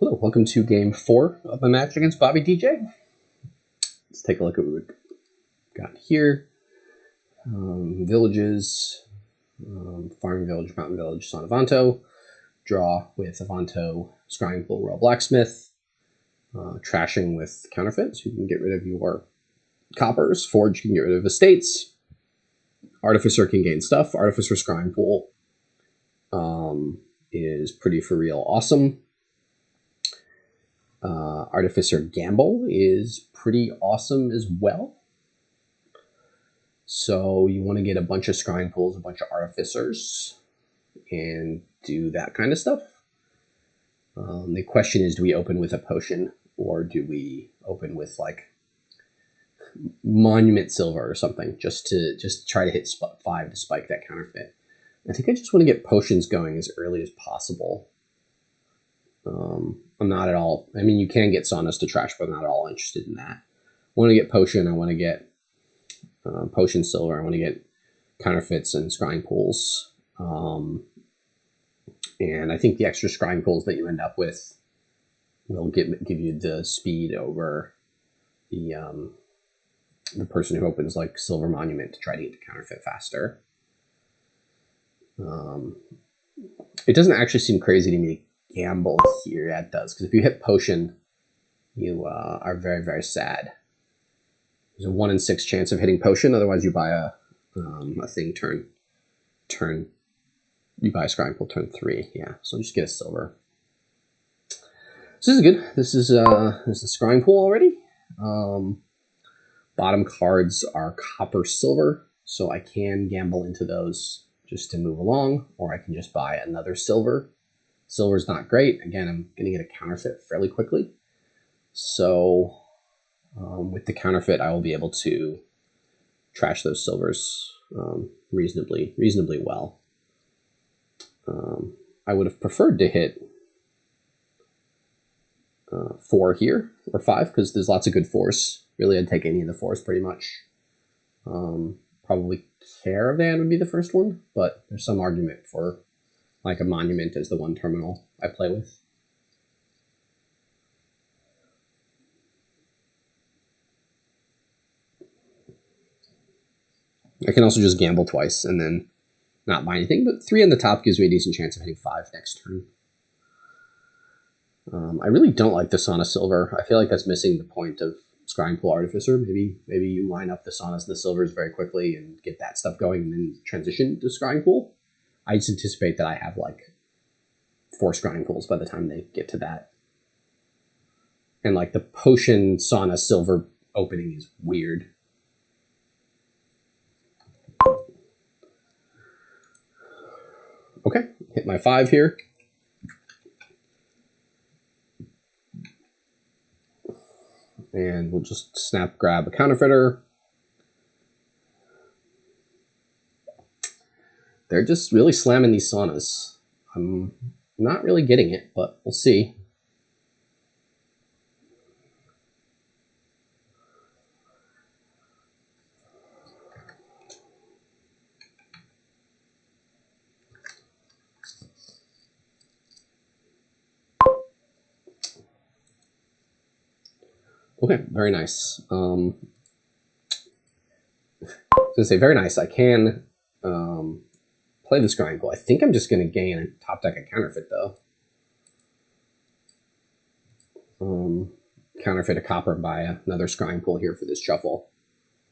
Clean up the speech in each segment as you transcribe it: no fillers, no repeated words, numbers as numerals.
Hello, welcome to game 4 of my match against bobbydj. Let's take a look at what we've got here. Villages, Farming Village, Mountain Village, Sauna. Draw with Avanto, Scrying Pool, Royal Blacksmith. Trashing with Counterfeit, so you can get rid of your coppers. Forge, you can get rid of estates. Artificer can gain stuff. Artificer Scrying Pool is pretty for real awesome. Artificer Gamble is pretty awesome as well. So you want to get a bunch of Scrying Pools, a bunch of Artificers, and do that kind of stuff. The question is, do we open with a potion, or do we open with like Monument Silver or something, just to try to hit 5 to spike that Counterfeit? I think I just want to get potions going as early as possible. I'm not at all, I mean, you can get Saunas to trash, but I'm not at all interested in that. I want to get Potion, I want to get Potion Silver, I want to get Counterfeits and Scrying Pools. And I think the extra Scrying Pools that you end up with will give you the speed over the person who opens like Silver Monument to try to get the Counterfeit faster. It doesn't actually seem crazy to me to gamble here. Yeah, it does, because if you hit Potion, you are very, very sad. There's a 1 in 6 chance of hitting Potion. Otherwise, you buy a thing turn. You buy a Scrying Pool turn 3. Yeah, so just get a silver. So this is good. This is Scrying Pool already. Bottom cards are copper, silver, so I can gamble into those just to move along, or I can just buy another silver. Silver's not great. Again, I'm going to get a Counterfeit fairly quickly. So with the Counterfeit, I will be able to trash those silvers reasonably well. I would have preferred to hit 4 here, or 5, because there's lots of good 4s. Really, I'd take any of the 4s pretty much. Probably Caravan would be the first one, but there's some argument for like a Monument as the one terminal I play with. I can also just gamble twice and then not buy anything, but 3 on the top gives me a decent chance of hitting 5 next turn. I really don't like the Sauna Silver. I feel like that's missing the point of Scrying Pool Artificer. Maybe you line up the Saunas and the Silvers very quickly and get that stuff going and then transition to Scrying Pool. I just anticipate that I have like 4 Scrying Pools by the time they get to that. And like the Potion Sauna Silver opening is weird. Okay, hit my 5 here. And we'll just snap grab a Counterfeiter. They're just really slamming these Saunas. I'm not really getting it, but we'll see. Okay, very nice. I was gonna say very nice. I can play the Scrying Pool. I think I'm just gonna gain a top deck a Counterfeit though. Counterfeit a copper and buy another Scrying Pool here for this shuffle.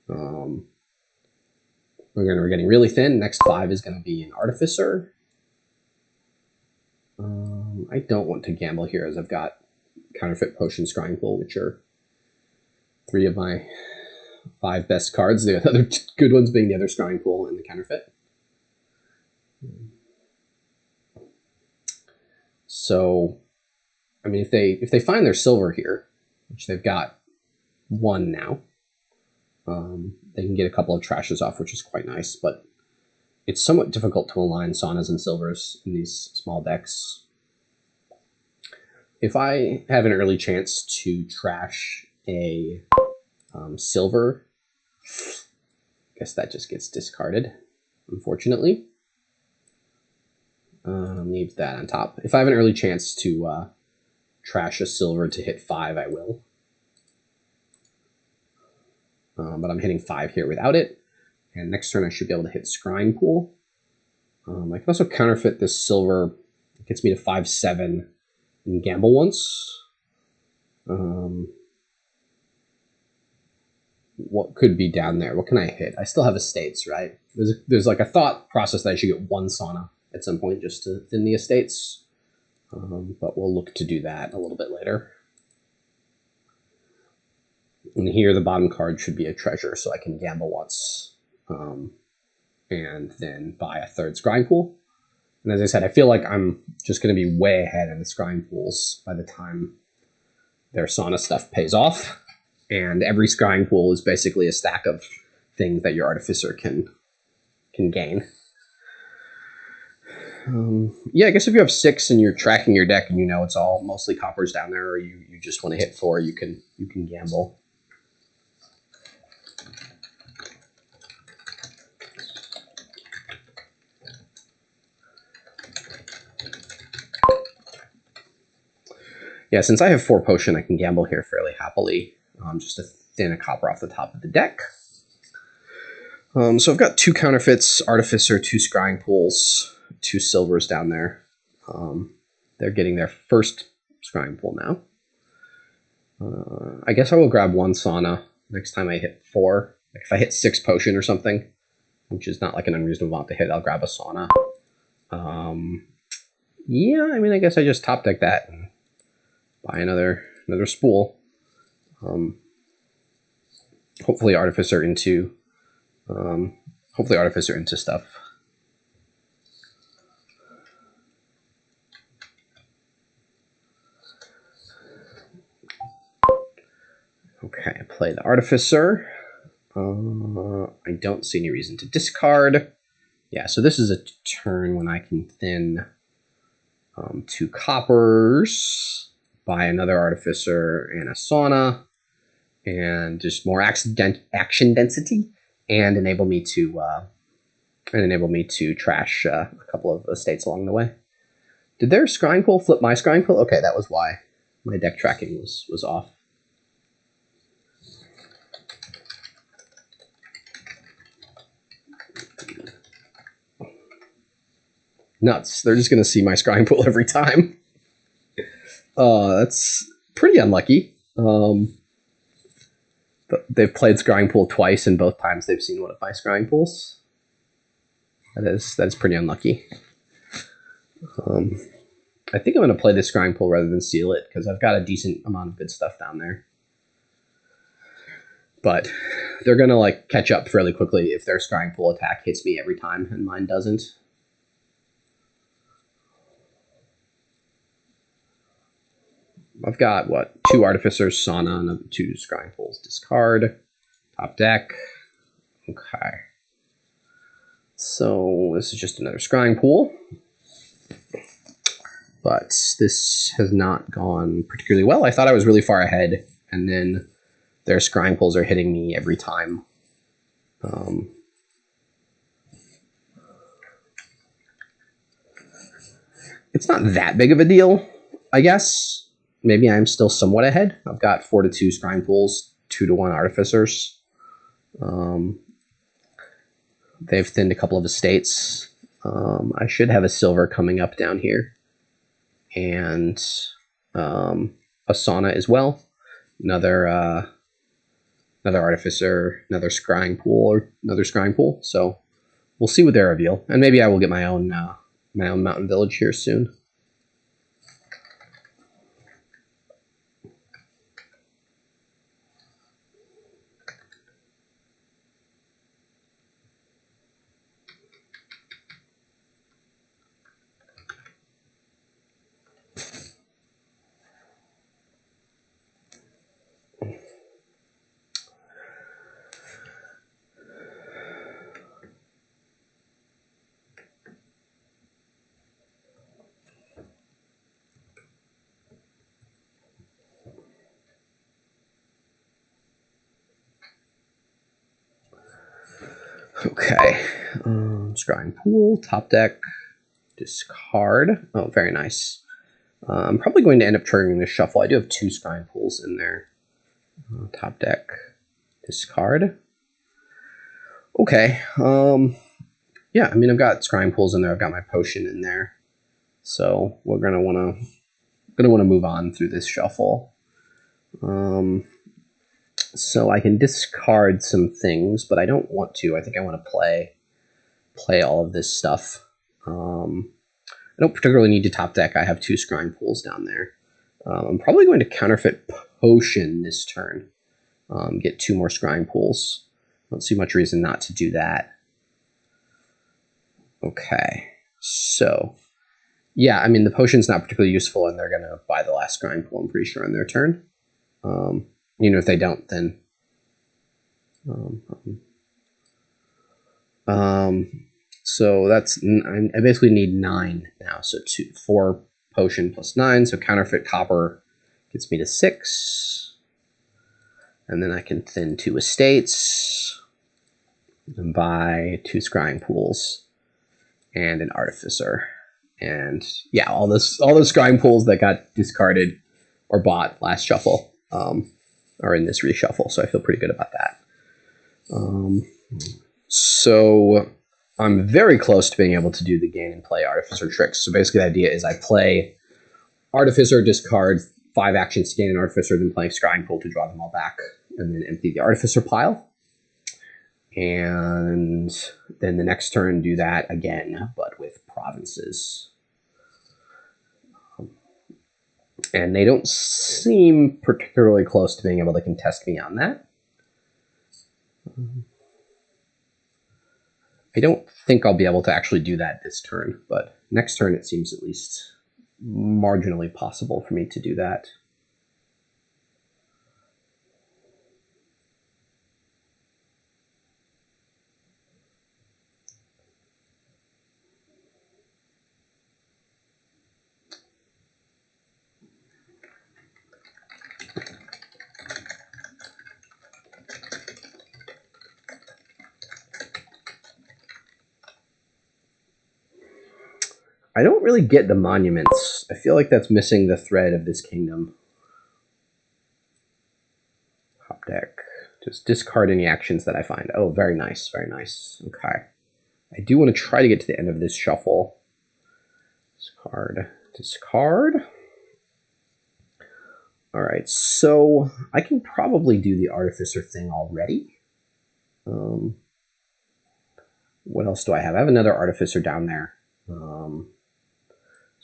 We're getting really thin. Next 5 is gonna be an Artificer. I don't want to gamble here as I've got Counterfeit, Potion, Scrying Pool, which are 3 of my 5 best cards. The other good ones being the other Scrying Pool and the Counterfeit. So, I mean, if they find their silver here, which they've got 1 now, they can get a couple of trashes off, which is quite nice. But it's somewhat difficult to align Saunas and Silvers in these small decks. If I have an early chance to trash a silver, I guess that just gets discarded, unfortunately. Leave that on top. If I have an early chance to trash a silver to hit 5, I will. But I'm hitting 5 here without it. And next turn I should be able to hit Scrying Pool. I can also counterfeit this silver. It gets me to 5-7 and gamble once. What could be down there? What can I hit? I still have estates, right? There's like a thought process that I should get 1 sauna at some point just to thin the estates. But we'll look to do that a little bit later. And here the bottom card should be a treasure, so I can gamble once. And then buy a 3rd scrying pool. And as I said, I feel like I'm just going to be way ahead in the scrying pools by the time their sauna stuff pays off. And every scrying pool is basically a stack of things that your artificer can gain. Yeah, I guess if you have 6 and you're tracking your deck and you know it's all mostly coppers down there, or you just want to hit 4, you can gamble. Yeah, since I have 4 potion, I can gamble here fairly happily, just to thin a copper off the top of the deck. So I've got 2 counterfeits, Artificer, 2 scrying pools, 2 silvers down there. They're getting their first scrying pool now. I guess I will grab 1 sauna next time I hit 4. Like if I hit 6 potion or something, which is not like an unreasonable amount to hit, I'll grab a sauna. Yeah, I mean, I guess I just top deck that and buy another spool. Hopefully Artificer into stuff. Okay, I play the Artificer. I don't see any reason to discard. Yeah, so this is a turn when I can thin 2 coppers, buy another Artificer and a sauna, and just more action density, and enable me to trash a couple of estates along the way. Did their scrying pool flip my scrying pool? Okay, that was why my deck tracking was off. Nuts. They're just going to see my scrying pool every time. That's pretty unlucky. They've played scrying pool twice, and both times they've seen one of my scrying pools. That is pretty unlucky. I think I'm going to play this scrying pool rather than seal it, because I've got a decent amount of good stuff down there. But they're going to like catch up fairly quickly if their scrying pool attack hits me every time and mine doesn't. I've got, what, 2 Artificers, Sauna, another 2 Scrying Pools. Discard. Top deck. Okay. So this is just another Scrying Pool. But this has not gone particularly well. I thought I was really far ahead, and then their Scrying Pools are hitting me every time. It's not that big of a deal, I guess. Maybe I'm still somewhat ahead. I've got 4-2 Scrying Pools, 2-1 Artificers. They've thinned a couple of estates. I should have a silver coming up down here. And a Sauna as well. Another Artificer, another Scrying Pool, or another Scrying Pool. So we'll see what they reveal. And maybe I will get my own mountain village here soon. Okay, Scrying Pool, top deck, discard. Oh, very nice. I'm probably going to end up triggering this shuffle. I do have 2 scrying pools in there. Top deck, discard. Okay. Yeah, I mean, I've got scrying pools in there. I've got my potion in there. So we're gonna want to move on through this shuffle. So I can discard some things, but I don't want to. I think I want to play all of this stuff. I don't particularly need to top deck. I have 2 scrying pools down there. I'm probably going to counterfeit potion this turn. Get 2 more scrying pools. Don't see much reason not to do that. Okay, so yeah, I mean, the potion's not particularly useful, and they're going to buy the last scrying pool, I'm pretty sure, on their turn. If they don't, then so that's, I basically need 9 now. So 4 potion plus 9. So counterfeit copper gets me to 6. And then I can thin 2 estates and buy 2 scrying pools and an artificer. And yeah, all those scrying pools that got discarded or bought last shuffle are in this reshuffle. So I feel pretty good about that. So I'm very close to being able to do the gain and play Artificer tricks. So basically the idea is I play Artificer, discard 5 actions to gain an Artificer, then playing Scrying Pool to draw them all back, and then empty the Artificer pile. And then the next turn do that again, but with provinces. And they don't seem particularly close to being able to contest me on that. I don't think I'll be able to actually do that this turn, but next turn it seems at least marginally possible for me to do that. I don't really get the monuments. I feel like that's missing the thread of this kingdom. Top deck. Just discard any actions that I find. Oh, very nice, very nice. Okay. I do want to try to get to the end of this shuffle. Discard. Discard. All right, so I can probably do the Artificer thing already. What else do I have? I have another Artificer down there. So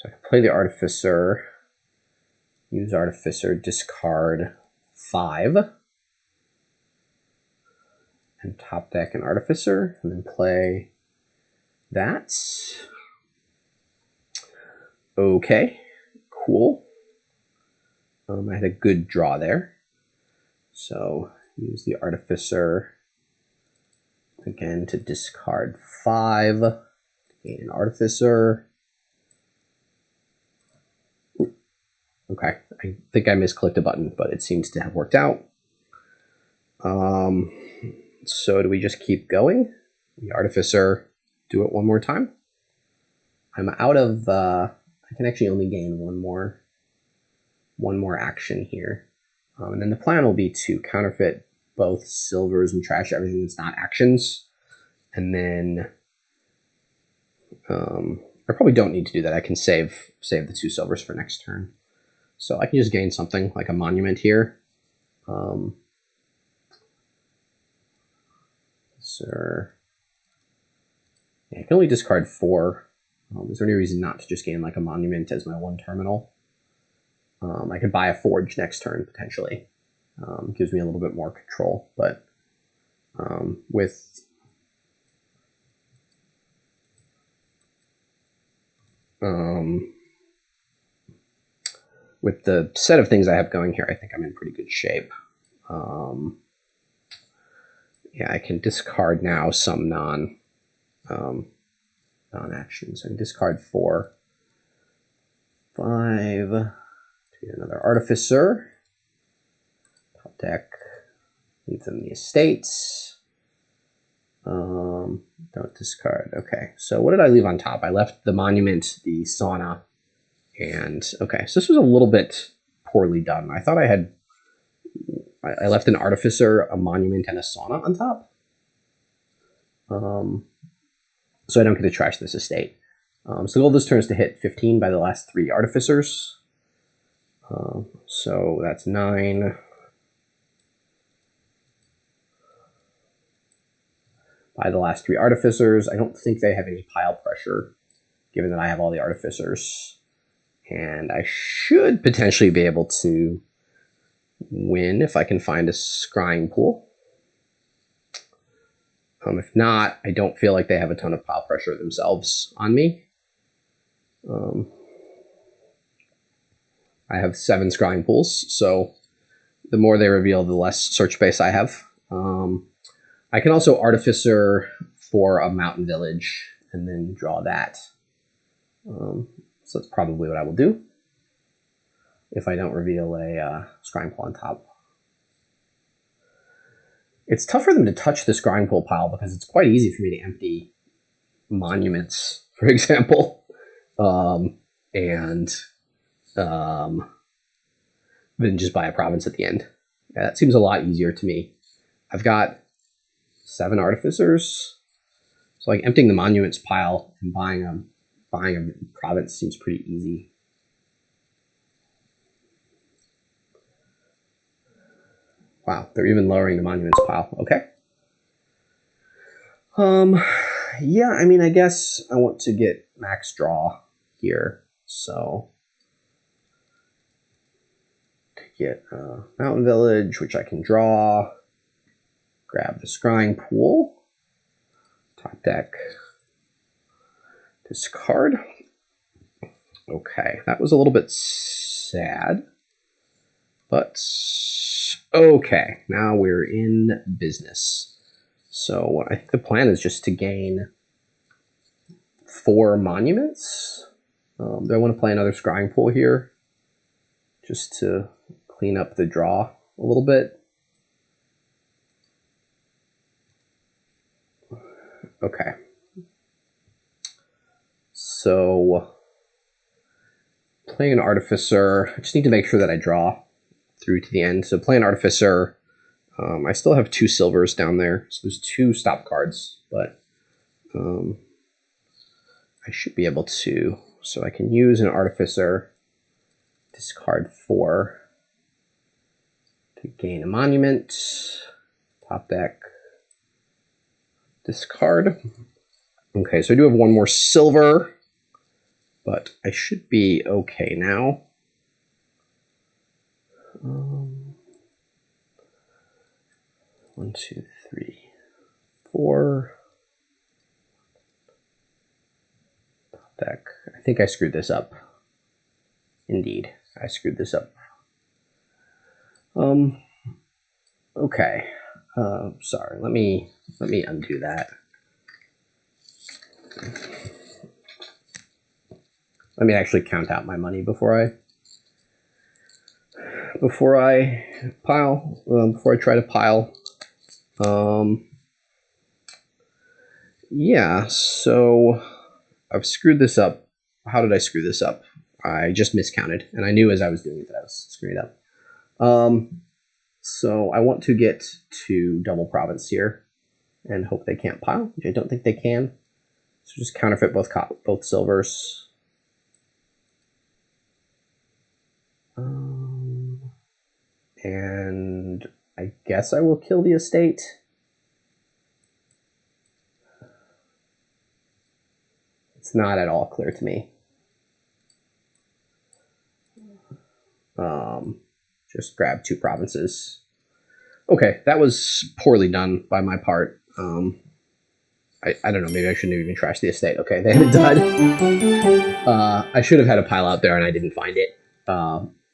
I can play the Artificer, use Artificer, discard 5, and top deck an Artificer, and then play that. Okay, cool. I had a good draw there. So use the Artificer again to discard 5, gain an Artificer. Ooh. Okay, I think I misclicked a button, but it seems to have worked out. So do we just keep going? The Artificer, do it one more time. I'm out of, I can actually only gain one more action here. And then the plan will be to counterfeit both silvers and trash everything that's not actions. And then I probably don't need to do that. I can save the 2 silvers for next turn. So I can just gain something like a monument here. Sir. Yeah, I can only discard 4. Is there any reason not to just gain like a monument as my 1 terminal? I could buy a forge next turn, potentially. Gives me a little bit more control, but with the set of things I have going here, I think I'm in pretty good shape. Yeah, I can discard now some non-actions. I can discard 4, 5, to get another Artificer. Top deck, leave them the estates. Don't discard. Okay, so what did I leave on top? I left the monument, the sauna, And okay, so this was a little bit poorly done. I thought I left an Artificer, a Monument, and a Sauna on top. So I don't get to trash this estate. So the goal of this turn is to hit 15 by the last 3 Artificers. So that's 9. By the last 3 Artificers. I don't think they have any pile pressure, given that I have all the Artificers. And I should potentially be able to win if I can find a Scrying pool. If not, I don't feel like they have a ton of pile pressure themselves on me. I have 7 Scrying pools, so the more they reveal, the less search space I have. I can also Artificer for a mountain village and then draw that. So that's probably what I will do if I don't reveal a Scrying pool on top. It's tough for them to touch the Scrying pool pile because it's quite easy for me to empty monuments, for example, and then just buy a province at the end. Yeah, that seems a lot easier to me. I've got 7 Artificers, so like emptying the monuments pile and buying a province seems pretty easy. Wow, they're even lowering the monuments pile. Okay. Yeah, I mean, I guess I want to get max draw here, so to get a mountain village, which I can draw. Grab the Scrying pool, top deck, discard. Okay, that was a little bit sad, but okay, now we're in business. So I think the plan is just to gain 4 monuments. Do I want to play another Scrying pool here just to clean up the draw a little bit? Okay. So playing an Artificer, I just need to make sure that I draw through to the end. So playing Artificer, I still have 2 silvers down there. So there's 2 stop cards, but I should be able to. So I can use an Artificer, discard 4 to gain a monument, top deck, discard. Okay, so I do have 1 more silver, but I should be okay now. 1, 2, 3, 4. Top deck. I think I screwed this up. Indeed, I screwed this up. Okay. Sorry. Let me undo that. Let me actually count out my money before I pile. Before I try to pile. Yeah, so I've screwed this up. How did I screw this up? I just miscounted, and I knew as I was doing it that I was screwing it up. So I want to get to double province here and hope they can't pile, which I don't think they can. So just counterfeit both silvers. And I guess I will kill the estate. It's not at all clear to me. Just grab 2 provinces. Okay, that was poorly done by my part. I don't know, maybe I shouldn't have even trashed the estate. Okay, they haven't died. I should have had a pile out there and I didn't find it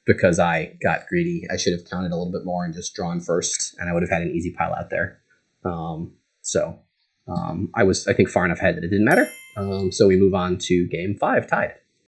because I got greedy. I should have counted a little bit more and just drawn first, and I would have had an easy pile out there. I was, I think, far enough ahead that it didn't matter. So we move on to game 5, tied.